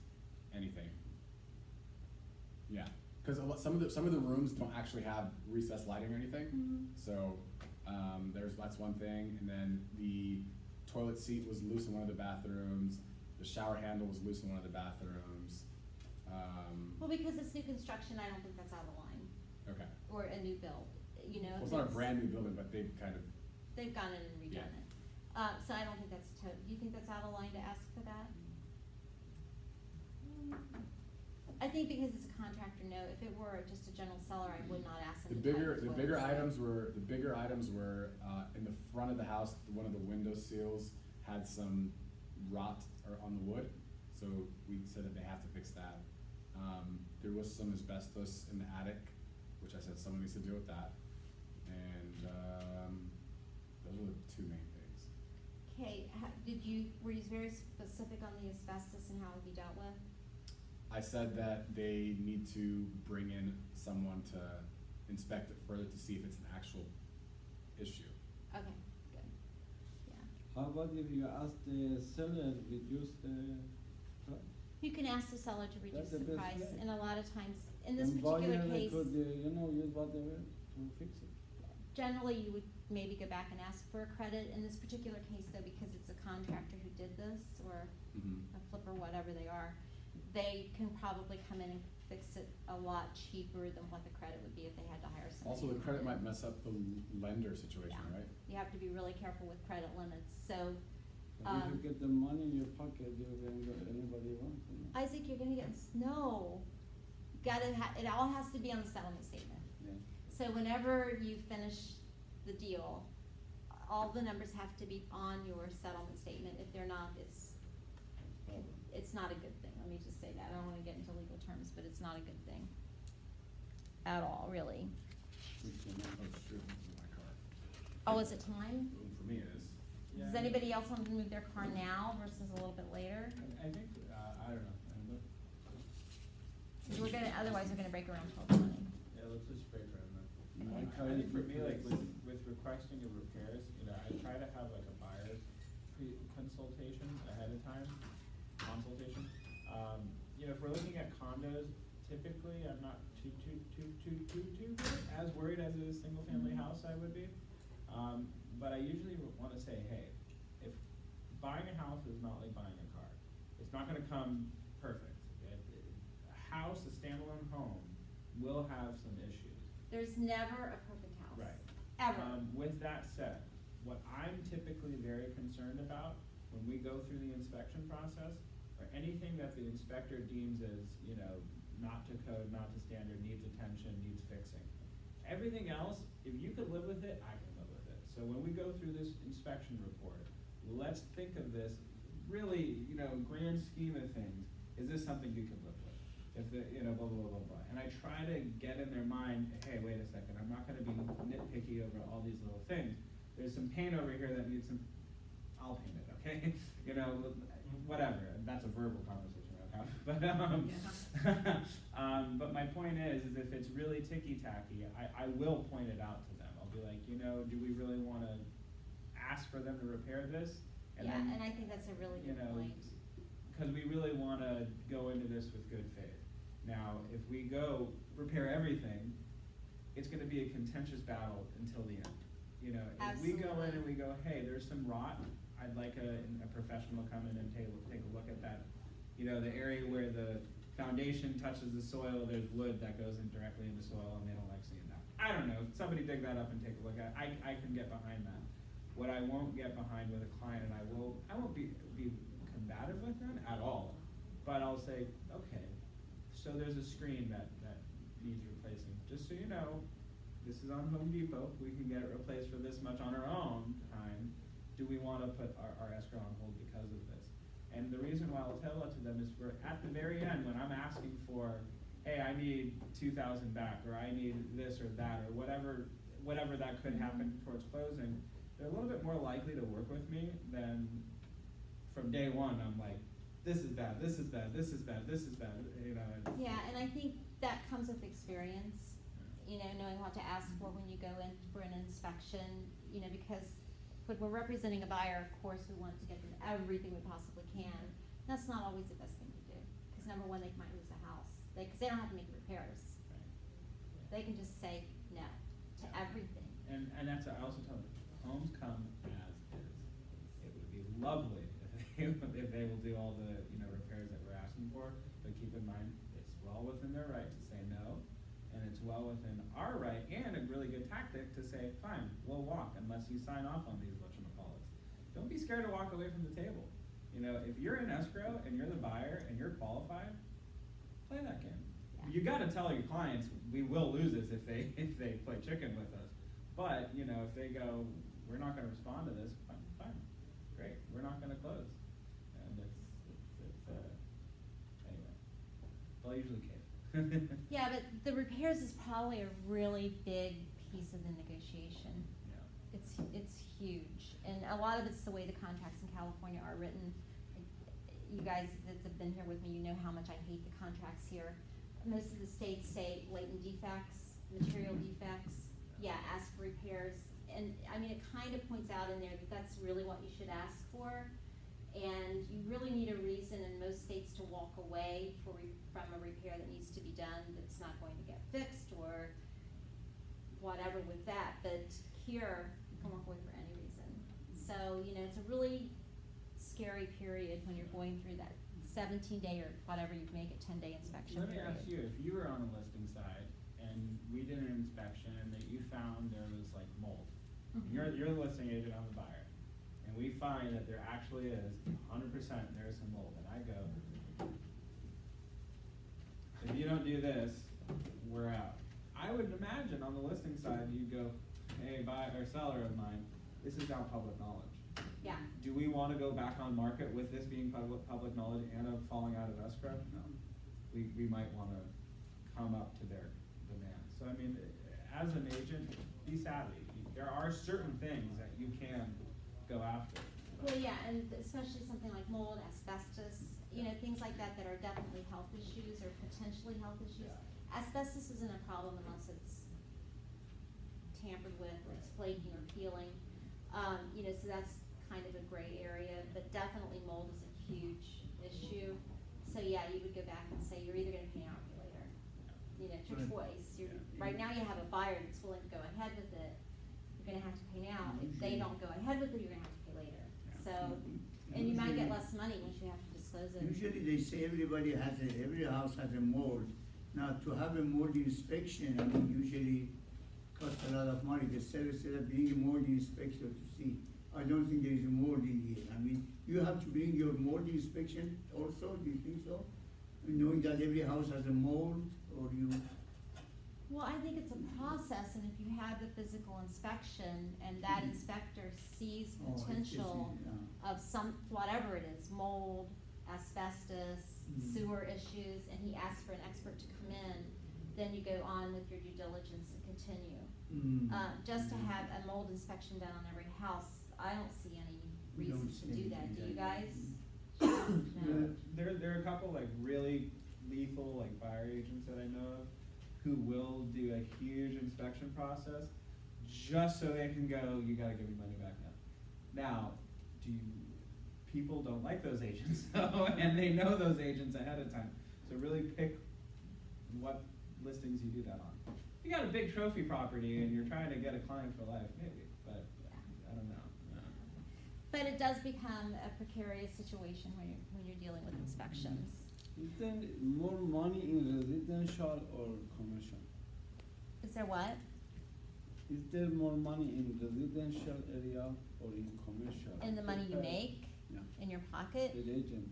anything. Yeah, cause some of the rooms don't actually have recessed lighting or anything. Mhm. So, that's one thing, and then the toilet seat was loose in one of the bathrooms, the shower handle was loose in one of the bathrooms. Well, because it's new construction, I don't think that's out of line, Okay, or a new build, you know? well, if it's not a brand new building, but they've kind of, They've gone in and redone Yeah. it. So I don't think that's do you think that's out of line to ask for that? I think because it's a contractor note, if it were just a general seller, I would not ask the them to tie bigger toilet seat. items were, in the front of the house, one of the window seals had some rot on the wood, so we said that they have to fix that. There was some asbestos in the attic, which I said someone needs to deal with that, and, those were the two main things. Okay, were you very specific on the asbestos and how it would be dealt with? I said that they need to bring in someone to inspect it further to see if it's an actual issue. Okay, good, yeah. How about if you ask the seller reduce the price? You can ask the seller to reduce That's the the best price, way. and a lot of times, in this And particular buyer case, could, use whatever to fix it. generally you would maybe go back and ask for a credit. In this particular case though, because it's a contractor who did this, or Mm-hmm. a flipper, whatever they are, they can probably come in and fix it a lot cheaper than what the credit would be if they had to hire somebody. Also, the to credit come in. might mess up the lender situation, Yeah. right? You have to be really careful with credit limits, so, But if you get the money in your pocket, you can go anybody wants, Isaac, you're gonna get, no. It all has to be on the settlement statement. Yeah. So whenever you finish the deal, all the numbers have to be on your settlement statement. If they're not, it's not a good thing. Let me just say that. I don't wanna get into legal terms, but it's not a good thing. At all, really. Oh, shoot, this is my car. Oh, is it time? For me, it is. Does Yeah. anybody else want to move their car now versus a little bit later? I think, I don't know, 'Cause we're gonna, otherwise we're gonna break around 12:20. yeah, let's just break around that. My I car think is for me, like replaced. with requesting of repairs, I try to have like a buyer consultation ahead of time, consultation. If we're looking at condos, typically I'm not too good, as worried as a single family house I would be. But I usually wanna say, hey, if buying a house is not like buying a car. It's not gonna come perfect. A house, a standalone home, will have some issues. There's never a perfect house. Right. Ever. With that said, what I'm typically very concerned about when we go through the inspection process, or anything that the inspector deems as, not to code, not to standard, needs attention, needs fixing. Everything else, if you could live with it, I can live with it. So when we go through this inspection report, let's think of this really, grand scheme of things, is this something you can live with? If the, blah, blah, blah, blah, blah. And I try to get in their mind, hey, wait a second, I'm not gonna be nitpicky over all these little things. There's some paint over here that needs some, I'll paint it, okay? Whatever, that's a verbal conversation we're having. But my point is if it's really ticky-tacky, I will point it out to them. I'll be like, do we really wanna ask for them to repair this, and Yeah, then, and I think that's a really you good know, point. because we really wanna go into this with good faith. Now, if we go repair everything, it's gonna be a contentious battle until the end. You know, if we go in and we go, hey, there's some rot, I'd like a professional to come in and take a look at that. You know, the area where the foundation touches the soil, there's wood that goes in directly into soil, and they don't like seeing that. I don't know, somebody dig that up and take a look at it. I can get behind that. What I won't get behind with a client, and I won't be combative with them at all, but I'll say, okay, so there's a screen that needs replacing. Just so you know, this is on Home Depot, we can get it replaced for this much on our own time. Do we wanna put our escrow on hold because of this? And the reason why I'll tell that to them is we're at the very end, when I'm asking for, hey, I need 2,000 back, or I need this or that, or whatever that could happen towards closing, they're a little bit more likely to work with me than from day one, I'm like, this is bad, this is bad, this is bad, this is bad, you know. Yeah, and I think that comes with experience, you know, knowing what to ask for when you go in for an inspection, you know, because when we're representing a buyer, of course, we want to get them everything we possibly can. That's not always the best thing to do, because number one, they might lose the house, because they don't have to make repairs. They can just say no to everything. And that's, I also tell them, homes come as is. It would be lovely if they will do all the, you know, repairs that we're asking for, but keep in mind, it's well within their right to say no, and it's well within our right, and a really good tactic to say, fine, we'll walk unless you sign off on these whatchamacallits. Don't be scared to walk away from the table. You know, if you're in escrow and you're the buyer and you're qualified, play that game. Yeah. You gotta tell your clients, we will lose this if they play chicken with us. But, you know, if they go, we're not gonna respond to this, fine, great, we're not gonna close. And anyway, well, usually cave. Yeah, but the repairs is probably a really big piece of the negotiation. Yeah. It's huge, and a lot of it's the way the contracts in California are written. You guys that have been here with me, you know how much I hate the contracts here. Most of the states say latent defects, material defects, yeah, ask for repairs. And I mean, it kind of points out in there that that's really what you should ask for. And you really need a reason in most states to walk away from a repair that needs to be done that's not going to get fixed or whatever with that. But here, you can walk away for any reason. So, you know, it's a really scary period when you're going through that 17-day or whatever you make it, 10-day inspection Let me period. ask you, if you were on the listing side and we did an inspection and that you found there was like mold, Mhm. you're the listing agent, I'm the buyer, and we find that there actually is 100% there is some mold, and I go, if you don't do this, we're out. I would imagine on the listing side, you go, hey, buyer or seller of mine, this is now public knowledge. Yeah. Do we wanna go back on market with this being public knowledge and of falling out of escrow? No. We might wanna come up to their demands. So I mean, as an agent, be savvy. There are certain things that you can go after. Well, yeah, and especially something like mold, asbestos, you know, things like that that are definitely health issues or potentially health issues. Yeah. Asbestos isn't a problem unless it's tampered with or it's flaking or peeling. You know, so that's kind of a gray area, but definitely mold is a huge issue. So yeah, you would go back and say, you're either gonna pay now or pay later. You know, it's your Right. choice. Yeah. Right now you have a buyer that's willing to go ahead with it. You're gonna have to pay now. If they don't go ahead with it, you're gonna have to pay later. So, and you might get less money once you have to disclose it. Usually they say every house has a mold. Now, to have a mold inspection, I mean, usually costs a lot of money. The seller said, bring a mold inspector to see. I don't think there is a mold in here. I mean, you have to bring your mold inspection also, do you think so? Knowing that every house has a mold, or you, Well, I think it's a process, and if you have the physical inspection and that inspector sees Oh, it's just, potential yeah. of some, whatever it is, mold, asbestos, Mhm. sewer issues, and he asks for an expert to come in, then you go on with your due diligence and continue. Just to have a mold inspection done on every house, I don't see any We don't reason to see do that, do any, you yeah. guys? Yeah. No. There are a couple like really lethal like buyer agents that I know of who will do a huge inspection process just so they can go, you gotta give me money back now. Now, people don't like those agents, so, and they know those agents ahead of time. So really pick what listings you do that on. If you got a big trophy property and you're trying to get a client for life, maybe, but I don't know. But it does become a precarious situation when you're dealing with inspections. Is there more money in residential or commercial? Is there what? Is there more money in residential area or in commercial? In the money you make, Yeah. in your pocket? With agent.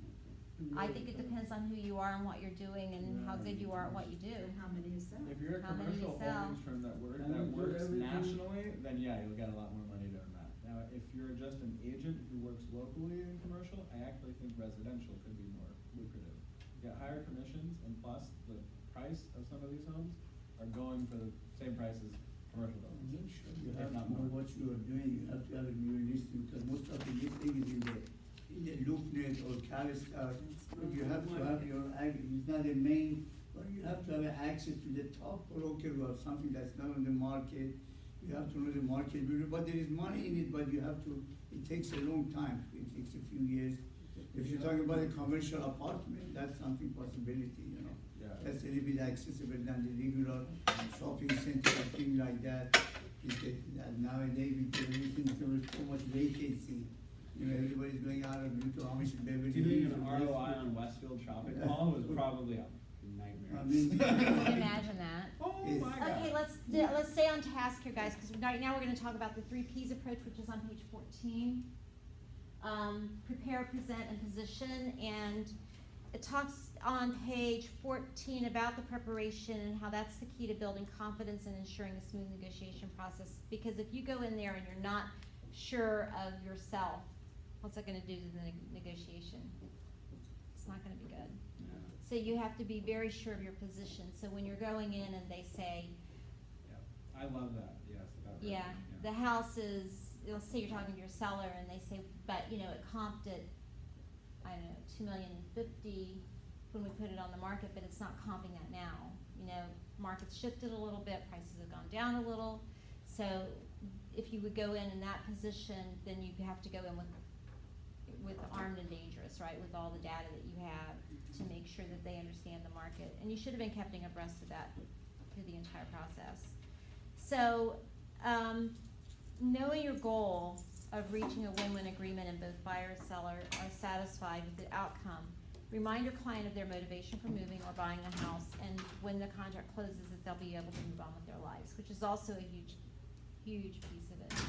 I think it depends on who you are and what you're doing and how good you are at what you do. How many you sell? If you're a How many you commercial sell? holdings firm that And you do works everything. nationally, then yeah, you'll get a lot more money doing that. Now, if you're just an agent who works locally in commercial, I actually think residential could be more lucrative. You get higher commissions, and plus, the price of some of these homes are going for the same price as commercial buildings. You If have not to know more. what you are doing, you have to have a new listing, because most of the listing is in the LoopNet or CalStar. But you have to have your, it's not the main, but you have to have access to the top broker or something that's not on the market. You have to know the market, but there is money in it, but you have to, it takes a long time, it takes a few years. If you're talking about a commercial apartment, that's something possibility, you know. Yeah. That's a little bit accessible than the regular shopping center or thing like that. And nowadays, with everything, there is so much vacancy. You know, everybody's going out of due to how much Beverly Doing Hills an and ROI on Westfield Shopping Mall was probably a nightmare. I mean, I can imagine that. Oh It's- my god. Okay, let's stay on task here, guys, because right now we're gonna talk about the 3 Ps approach, which is on page 14. Prepare, present, and position, and it talks on page 14 about the preparation and how that's the key to building confidence and ensuring a smooth negotiation process. Because if you go in there and you're not sure of yourself, what's that gonna do to the negotiation? It's not gonna be good. Yeah. So you have to be very sure of your position. So when you're going in and they say, Yeah. I love that, yes. That yeah, version, the house is, let's say you're talking to your seller and they say, but you know, it comped at, I don't know, 2,050,000 when we put it on the market, but it's not comping that now. You know, market's shifted a little bit, prices have gone down a little. So if you would go in that position, then you have to go in with armed and dangerous, right? With all the data that you have to make sure that they understand the market. And you should have been keeping abreast of that through the entire process. So, knowing your goal of reaching a win-win agreement and both buyer and seller are satisfied with the outcome, remind your client of their motivation for moving or buying the house, and when the contract closes, that they'll be able to move on with their lives, which is also a huge, huge piece of it.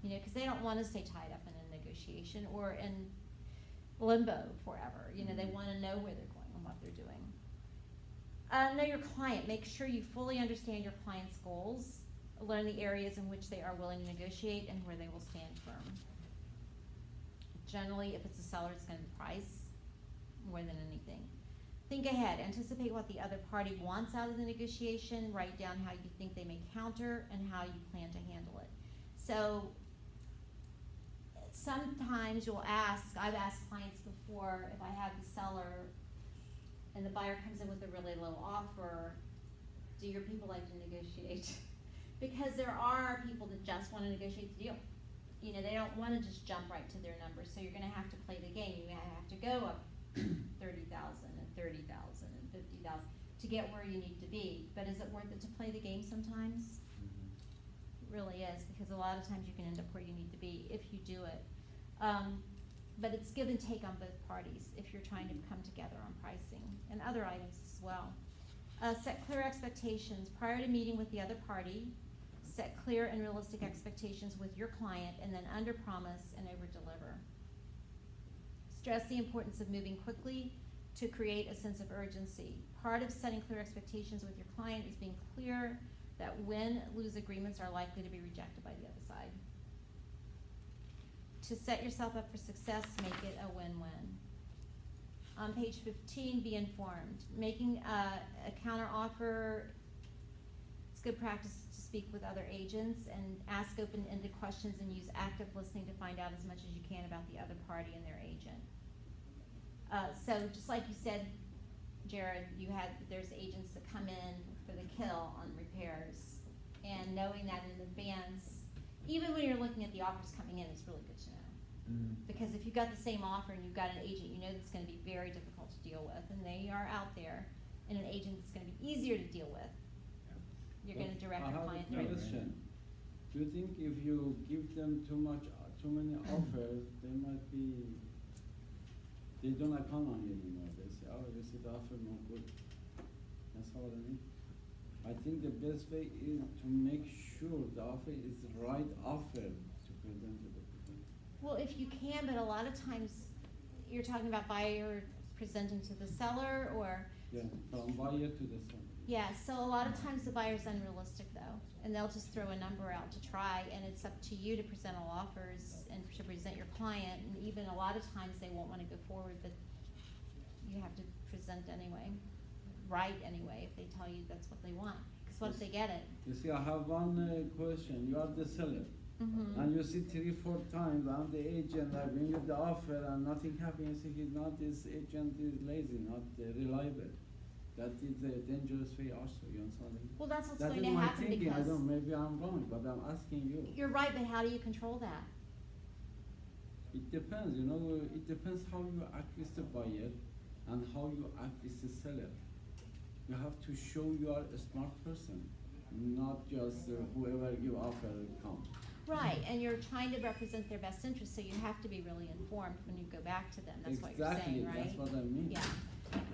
You know, because they don't want to stay tied up in a negotiation or in limbo forever. You know, they want to know where they're going and what they're doing. Know your client. Make sure you fully understand your client's goals. Learn the areas in which they are willing to negotiate and where they will stand firm. Generally, if it's a seller, it's going to be price more than anything. Think ahead. Anticipate what the other party wants out of the negotiation. Write down how you think they may counter and how you plan to handle it. So sometimes you'll ask, I've asked clients before, if I have the seller and the buyer comes in with a really low offer, do your people like to negotiate? Because there are people that just want to negotiate the deal. You know, they don't want to just jump right to their numbers, so you're going to have to play the game. You're going to have to go up 30,000 and 30,000 and 50,000 to get where you need to be. But is it worth it to play the game sometimes? It really is, because a lot of times you can end up where you need to be if you do it. But it's give and take on both parties if you're trying to come together on pricing and other items as well. Set clear expectations prior to meeting with the other party. Set clear and realistic expectations with your client, and then under-promise and over-deliver. Stress the importance of moving quickly to create a sense of urgency. Part of setting clear expectations with your client is being clear that win-lose agreements are likely to be rejected by the other side. To set yourself up for success, make it a win-win. On page 15, be informed. Making a counter offer, it's good practice to speak with other agents and ask open-ended questions and use active listening to find out as much as you can about the other party and their agent. So just like you said, Jared, there's agents that come in for the kill on repairs, and knowing that in advance, even when you're looking at the offers coming in, it's really good to know. Because if you've got the same offer and you've got an agent, you know that's gonna be very difficult to deal with, and they are out there, and an agent that's gonna be easier to deal with. You're gonna direct your client I have a through. question. Do you think if you give them too many offers, they might be, they don't account on you anymore, they say, oh, this is the offer no good. That's what I mean. I think the best way is to make sure the offer is the right offer to present to the people. Well, if you can, but a lot of times, you're talking about buyer presenting to the seller, or, Yeah, from buyer to the seller. yeah, so a lot of times the buyer's unrealistic though, and they'll just throw a number out to try, and it's up to you to present all offers and to present your client, and even a lot of times they won't wanna go forward, but you have to present anyway, right anyway, if they tell you that's what they want, cause what if they get it? You see, I have one question, you are the seller. Mm-hmm. And you see 3-4 times, I'm the agent, I bring you the offer and nothing happens, you see, he's not, this agent is lazy, not reliable. That is a dangerous way also, you understand? Well, that's what's That going is to my happen thinking, I because, don't, maybe I'm wrong, but I'm asking you. you're right, but how do you control that? It depends, you know, it depends how you act with the buyer and how you act with the seller. You have to show you are a smart person, not just whoever you offer come. Right, and you're trying to represent their best interest, so you have to be really informed when you go back to them, that's what you're saying, right? Exactly, that's what I mean. Yeah,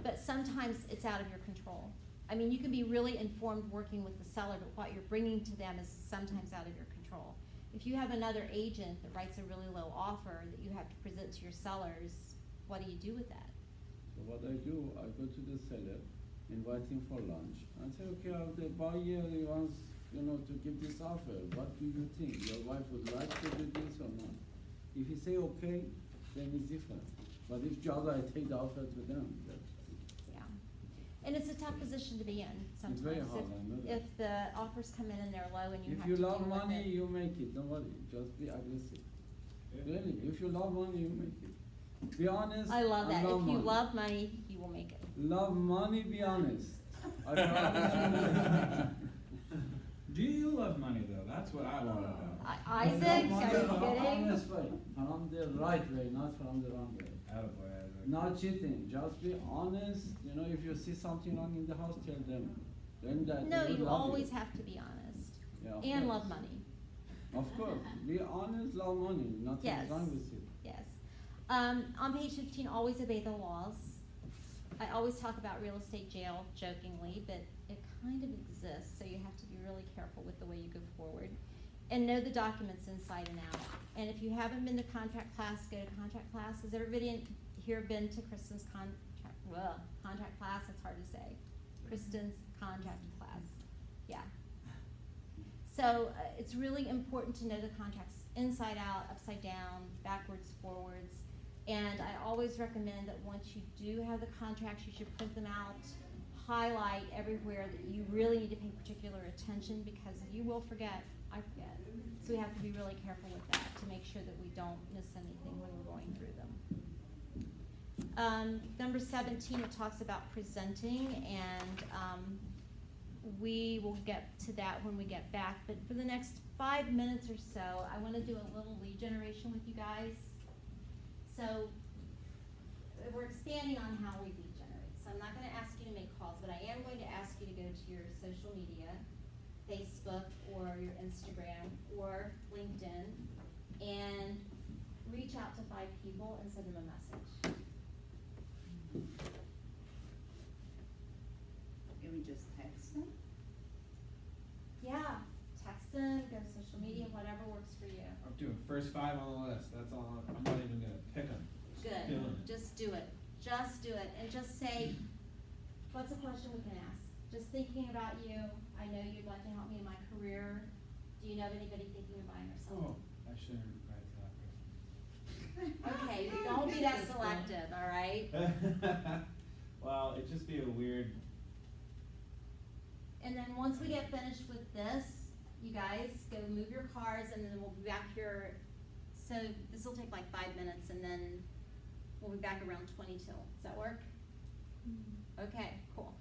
but sometimes it's out of your control. I mean, you can be really informed working with the seller, but what you're bringing to them is sometimes out of your control. If you have another agent that writes a really low offer that you have to present to your sellers, what do you do with that? So what I do, I go to the seller, invite him for lunch, and say, okay, the buyer he wants, you know, to give this offer, what do you think? Your wife would like to do this or not? If he say okay, then it's different. But if just I take the offer to them, that's, Yeah, and it's a tough position to be in sometimes. very hard, I know that. If the offers come in and they're low and you if have you to deal love with money, it. you make it, don't worry, just be aggressive. Really, if you love money, you make it. Be honest. I love that, and if you money. love money, you will make it. Love money, be honest. I promise Do you love money though? That's what I wanna know. Isaac, Love money are you from kidding? honest way, from the right way, not from the wrong way. Attaboy, Isaac. Not cheating, just be honest, you know, if you see something wrong in the house, tell them. Then that No, they will you love always have to be honest, Yeah, of and course. love money, Of course, be honest, love money, nothing Yes. wrong with it. yes. On page 15, always obey the laws. I always talk about real estate jail jokingly, but it kind of exists, so you have to be really careful with the way you go forward. And know the documents inside and out. And if you haven't been to contract class, go to contract class. Has everybody here been to Kristen's contract class? It's hard to say. Kristen's contract class, yeah. So it's really important to know the contracts inside out, upside down, backwards, forwards. And I always recommend that once you do have the contracts, you should print them out, highlight everywhere that you really need to pay particular attention, because you will forget, I forget. So we have to be really careful with that to make sure that we don't miss anything when we're going through them. Number 17, it talks about presenting, and we will get to that when we get back. But for the next 5 minutes or so, I want to do a little lead generation with you guys. So we're expanding on how we lead generate. So I'm not going to ask you to make calls, but I am going to ask you to go to your social media, Facebook or your Instagram or LinkedIn, and reach out to 5 people and send them a message. Can we just text them? Yeah, text them, go to social media, whatever works for you. I'm doing first 5 on the list, that's all, I'm not even gonna pick them. Good, Doing it. just do it, and just say, what's a question we can ask? Just thinking about you, I know you'd like to help me in my career, do you know of anybody thinking of buying or selling? Oh, I shouldn't write to that person. Okay, don't be that selective, all right? Well, it'd just be a weird, And then once we get finished with this, you guys go move your cars, and then we'll be back here. So this will take like 5 minutes, and then we'll be back around 20 till. Does that work? Okay, cool.